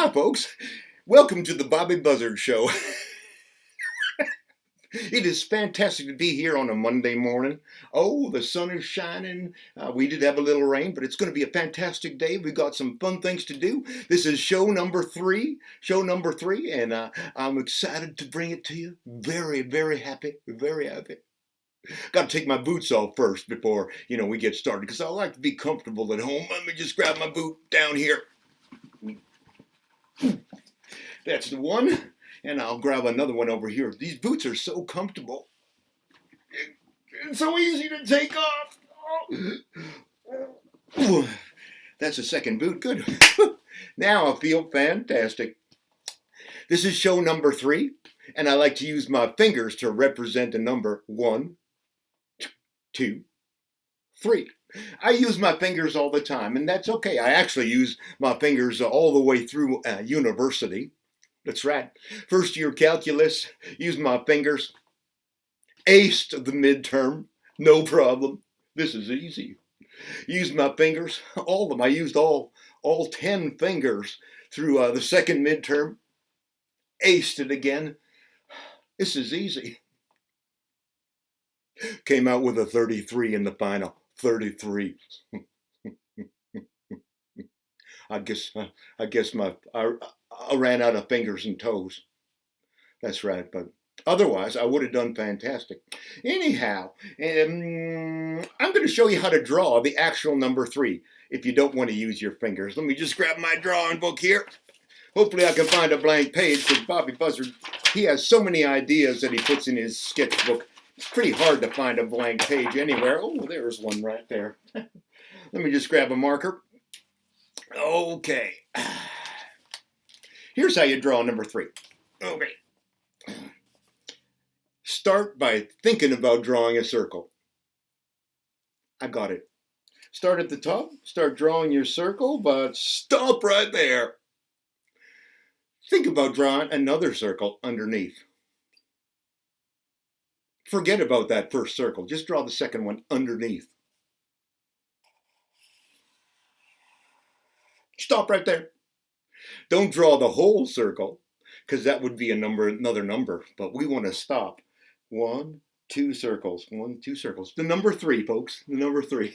Hi, folks. Welcome to the Buzzard Show. It is fantastic to be here on a Monday morning. Oh, the sun is shining. We did have a little rain, but it's going to be a fantastic day. We've got some fun things to do. This is show number three, and I'm excited to bring it to you. Very, very happy, very happy. Got to take my boots off first before, we get started, because I like to be comfortable at home. Let me just grab my boot down here. That's the one. And I'll grab another one over here. These boots are so comfortable. It's so easy to take off. Oh. That's a second boot. Good. Now I feel fantastic. This is show number 3. And I like to use my fingers to represent the number 1, 2, 3. I use my fingers all the time, and that's okay. I actually use my fingers all the way through university. That's right. First year calculus, used my fingers. Aced the midterm, no problem. This is easy. Used my fingers, all of them. I used all 10 fingers through the second midterm. Aced it again. This is easy. Came out with a 33 in the final. 33. I guess I ran out of fingers and toes. That's right, but otherwise I would have done fantastic. Anyhow, I'm going to show you how to draw the actual number 3 if you don't want to use your fingers. Let me just grab my drawing book here. Hopefully I can find a blank page, because Bobby Buzzard, he has so many ideas that he puts in his sketchbook. It's pretty hard to find a blank page anywhere. Oh, there's one right there. Let me just grab a marker. Okay. Here's how you draw number 3. Okay. Start by thinking about drawing a circle. I got it. Start at the top, start drawing your circle, but stop right there. Think about drawing another circle underneath. Forget about that first circle. Just draw the second one underneath. Stop right there. Don't draw the whole circle, because that would be another number. But we want to stop. 1, 2 circles. 1, 2 circles. The number 3, folks. The number 3.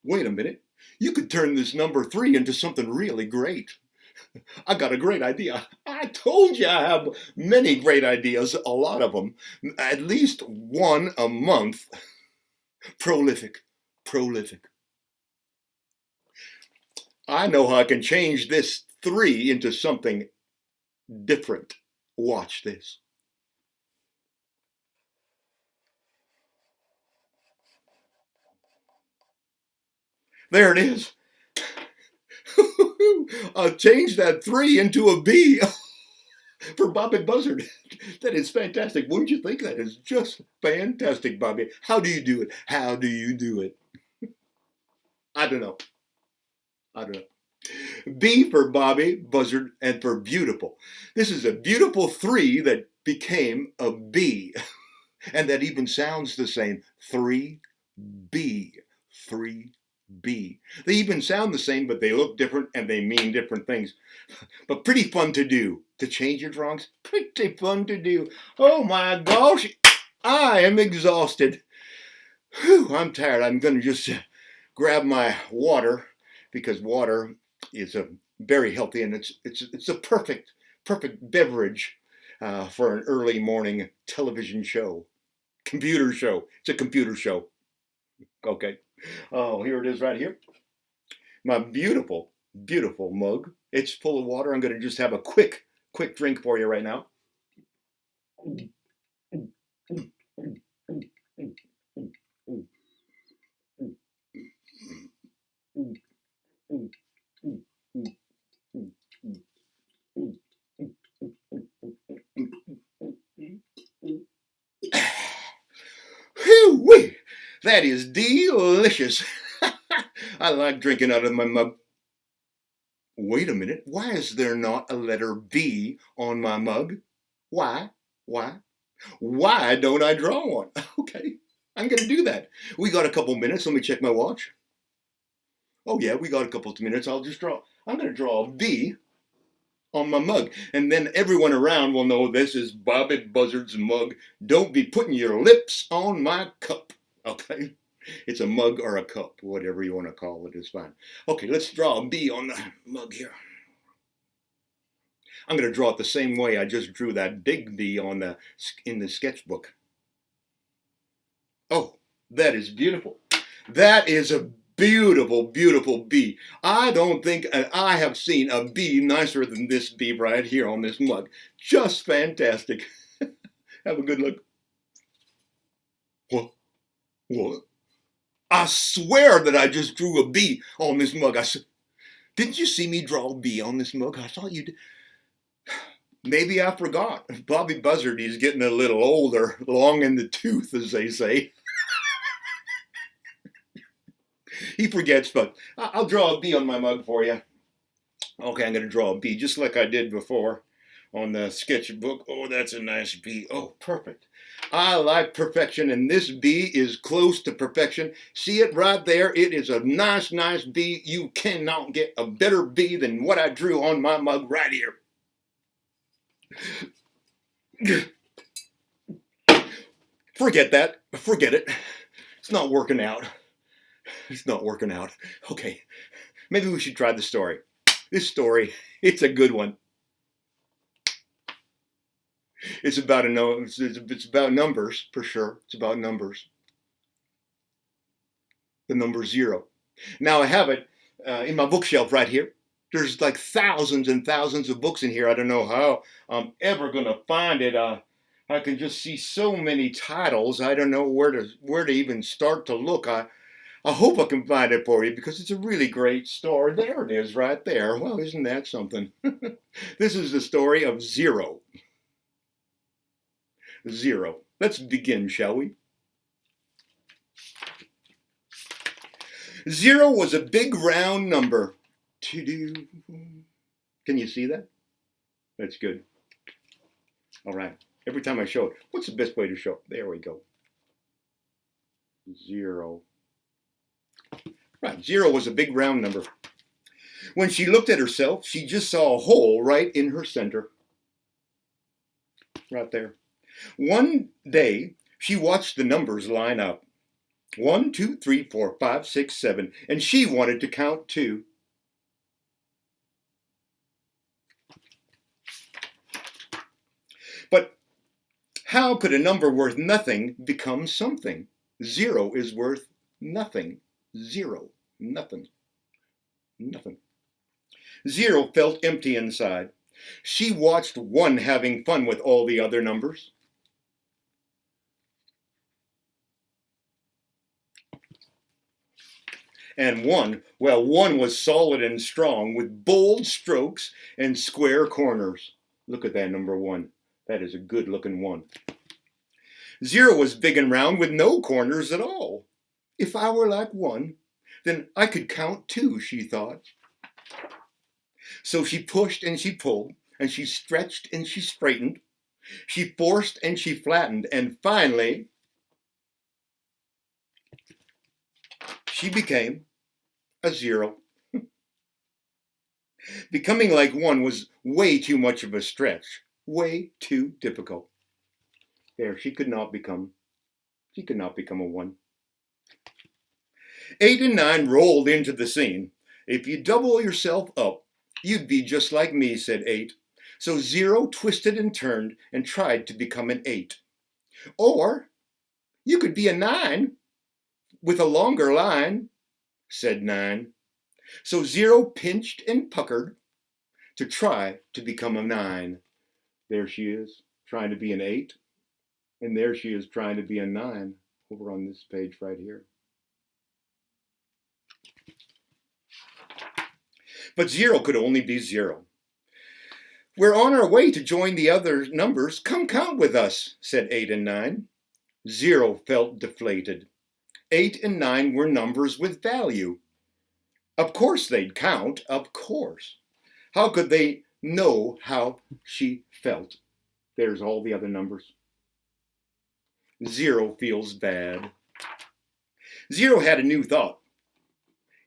Wait a minute. You could turn this number 3 into something really great. I got a great idea. I told you I have many great ideas, a lot of them. At least one a month. Prolific. I know how I can change this 3 into something different. Watch this. There it is. I'll change that 3 into a B for Bobby Buzzard. That is fantastic. Wouldn't you think? That is just fantastic, Bobby. How do you do it? How do you do it? I don't know. B for Bobby, Buzzard, and for beautiful. This is a beautiful 3 that became a B. And that even sounds the same. 3B. 3B. They even sound the same, but they look different and they mean different things. But pretty fun to do. To change your drawings, pretty fun to do. Oh my gosh, I am exhausted. Whew, I'm tired. I'm going to just grab my water, because water is very healthy, and it's a perfect beverage for an early morning television show, computer show. It's a computer show. Okay. Oh, here it is right here. My beautiful mug. It's full of water. I'm going to just have a quick drink for you right now. Whew-wee. That is delicious. I like drinking out of my mug. Wait a minute. Why is there not a letter B on my mug? Why? Why don't I draw one? Okay, I'm going to do that. We got a couple minutes. Let me check my watch. Oh yeah, we got a couple of minutes. I'll just draw. I'm going to draw a V on my mug. And then everyone around will know this is Bobby Buzzard's mug. Don't be putting your lips on my cup. Okay? It's a mug or a cup, whatever you want to call it is fine. Okay, let's draw a B on the mug here. I'm going to draw it the same way I just drew that big B in the sketchbook. Oh, that is beautiful. That is a beautiful, beautiful bee. I don't think I have seen a bee nicer than this bee right here on this mug. Just fantastic. Have a good look. What? I swear that I just drew a bee on this mug. Didn't you see me draw a bee on this mug? I thought you did. Maybe I forgot. Bobby Buzzard, he's getting a little older, long in the tooth, as they say. He forgets, but I'll draw a bee on my mug for you. Okay, I'm going to draw a bee just like I did before on the sketchbook. Oh, that's a nice bee. Oh, perfect. I like perfection, and this bee is close to perfection. See it right there? It is a nice, nice bee. You cannot get a better bee than what I drew on my mug right here. Forget that. Forget it. It's not working out. It's not working out. Okay, maybe we should try the story. This story, it's a good one. It's about it's about numbers, for sure. It's about numbers. The number 0. Now I have it in my bookshelf right here. There's like thousands and thousands of books in here. I don't know how I'm ever going to find it. I can just see so many titles. I don't know where to even start to look. I hope I can find it for you because it's a really great story. There it is right there. Well, isn't that something? This is the story of 0. 0. Let's begin, shall we? 0 was a big round number. Can you see that? That's good. All right. Every time I show it, what's the best way to show it? There we go. 0. Right. 0 was a big round number. When she looked at herself, she just saw a hole right in her center. Right there. One day, she watched the numbers line up. 1, 2, 3, 4, 5, 6, 7. And she wanted to count too. But how could a number worth nothing become something? 0 is worth nothing. 0. Nothing. Nothing. 0 felt empty inside. She watched 1 having fun with all the other numbers. And 1, well, 1 was solid and strong with bold strokes and square corners. Look at that number 1. That is a good looking 1. 0 was big and round with no corners at all. If I were like 1, then I could count too, she thought. So she pushed and she pulled, and she stretched and she straightened. She forced and she flattened, and finally, she became a 0. Becoming like 1 was way too much of a stretch, way too difficult. There, she could not become a 1. 8 and 9 rolled into the scene. If you double yourself up, you'd be just like me, said 8. So 0 twisted and turned and tried to become an 8. Or you could be a 9 with a longer line, said 9. So 0 pinched and puckered to try to become a 9. There she is, trying to be an 8. And there she is trying to be a 9 over on this page right here. But 0 could only be 0. We're on our way to join the other numbers. Come count with us, said 8 and 9. 0 felt deflated. 8 and 9 were numbers with value. Of course they'd count, of course. How could they know how she felt? There's all the other numbers. 0 feels bad. 0 had a new thought.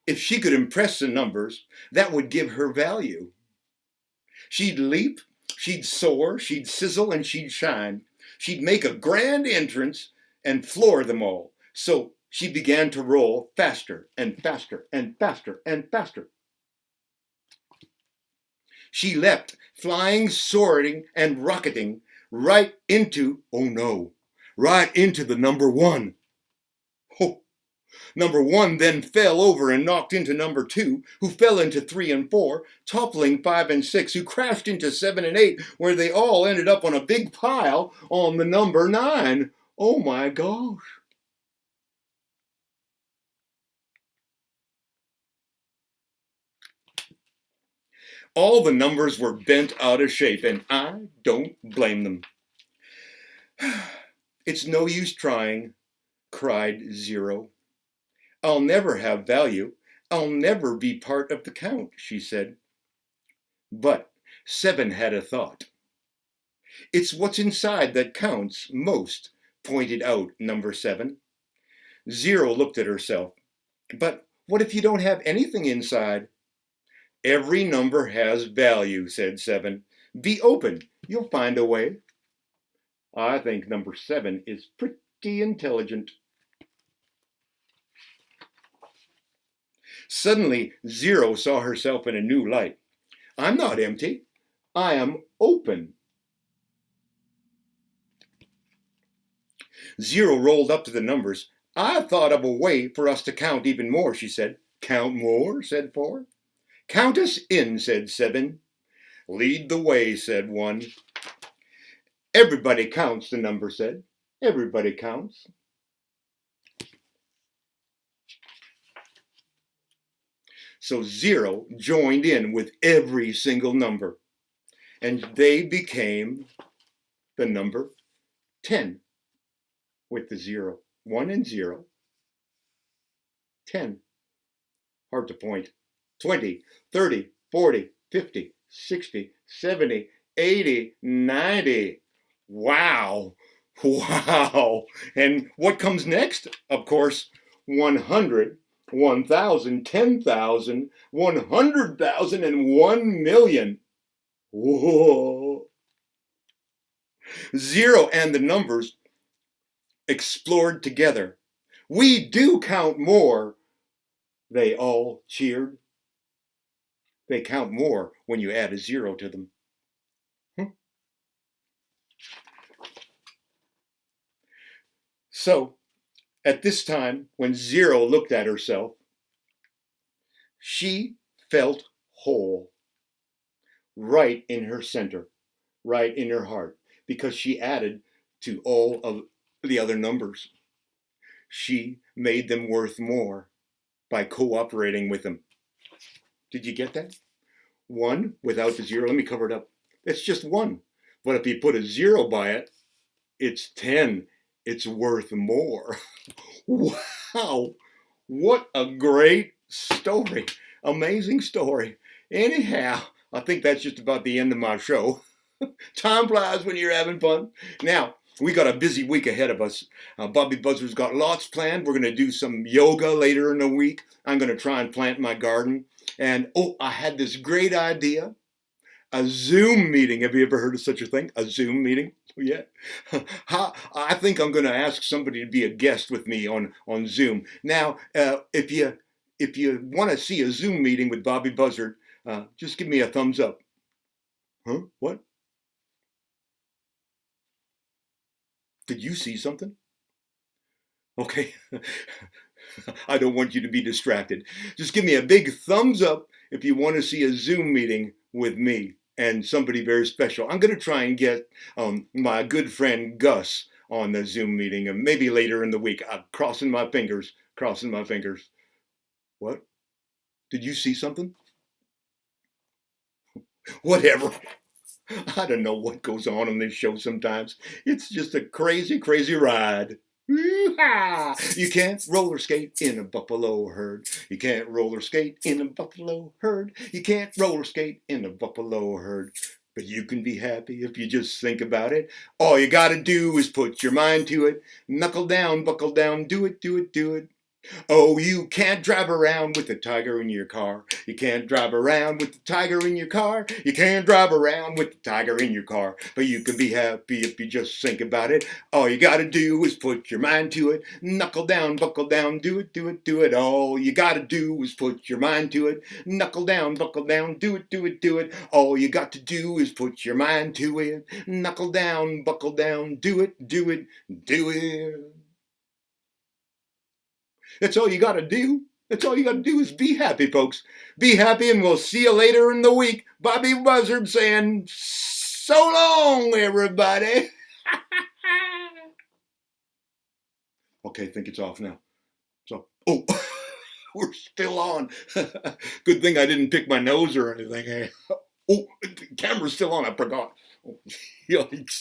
If she could impress the numbers, that would give her value. She'd leap, she'd soar, she'd sizzle, and she'd shine. She'd make a grand entrance and floor them all. So she began to roll faster and faster and faster and faster. She leapt, flying, soaring, and rocketing right into, oh no, right into the number one. Oh, number one then fell over and knocked into number two, who fell into three and four, toppling five and six, who crashed into seven and eight, where they all ended up on a big pile on the number nine. Oh my gosh. All the numbers were bent out of shape, and I don't blame them. It's no use trying, cried Zero. I'll never have value. I'll never be part of the count, she said. But Seven had a thought. It's what's inside that counts most, pointed out number seven. Zero looked at herself. But what if you don't have anything inside? Every number has value, said seven. Be open. You'll find a way. I think number seven is pretty intelligent. Suddenly, Zero saw herself in a new light. I'm not empty. I am open. Zero rolled up to the numbers. I've thought of a way for us to count even more, she said. Count more, said four. Count us in, said seven. Lead the way, said one. Everybody counts, the number said. Everybody counts. So Zero joined in with every single number, and they became the number 10 with the zero. 1 and 0. 10. Hard to point. 20, 30, 40, 50, 60, 70, 80, 90. Wow. Wow. And what comes next? Of course, 100, 1,000, 10,000, 100,000, and 1 million. Whoa. Zero and the numbers explored together. We do count more, they all cheered. They count more when you add a zero to them. So, at this time, when Zero looked at herself, she felt whole, right in her center, right in her heart, because she added to all of the other numbers. She made them worth more by cooperating with them. Did you get that? 1 without the 0, let me cover it up. It's just 1. But if you put a 0 by it, it's 10. It's worth more. Wow. What a great story. Amazing story. Anyhow, I think that's just about the end of my show. Time flies when you're having fun. Now, we got a busy week ahead of us. Bobby Buzzard's got lots planned. We're going to do some yoga later in the week. I'm going to try and plant my garden. And, I had this great idea. A Zoom meeting. Have you ever heard of such a thing? A Zoom meeting? Yeah. I think I'm going to ask somebody to be a guest with me on Zoom. Now, if you want to see a Zoom meeting with Bobby Buzzard, just give me a thumbs up. Huh? What? Did you see something? Okay. I don't want you to be distracted. Just give me a big thumbs up if you want to see a Zoom meeting with me and somebody very special. I'm going to try and get my good friend Gus on the Zoom meeting, and maybe later in the week. I'm crossing my fingers, crossing my fingers. What? Did you see something? Whatever. I don't know what goes on this show sometimes. It's just a crazy, crazy ride. You can't roller skate in a buffalo herd. You can't roller skate in a buffalo herd. You can't roller skate in a buffalo herd. But you can be happy if you just think about it. All you gotta do is put your mind to it. Knuckle down, buckle down, do it, do it, do it. Oh, you can't drive around with a tiger in your car. You can't drive around with the tiger in your car. You can't drive around with the tiger in your car. But you can be happy if you just think about it. All you gotta do is put your mind to it. Knuckle down, buckle down, do it, do it, do it. All you gotta do is put your mind to it. Knuckle down, buckle down, do it, do it, do it. All you got to do is put your mind to it. Knuckle down, buckle down, do it, do it, do it. That's all you got to do. That's all you got to do is be happy, folks. Be happy, and we'll see you later in the week. Bobby Buzzard saying, so long, everybody. Okay, I think it's off now. So, oh, we're still on. Good thing I didn't pick my nose or anything. Oh, the camera's still on. I forgot. Oh, yikes.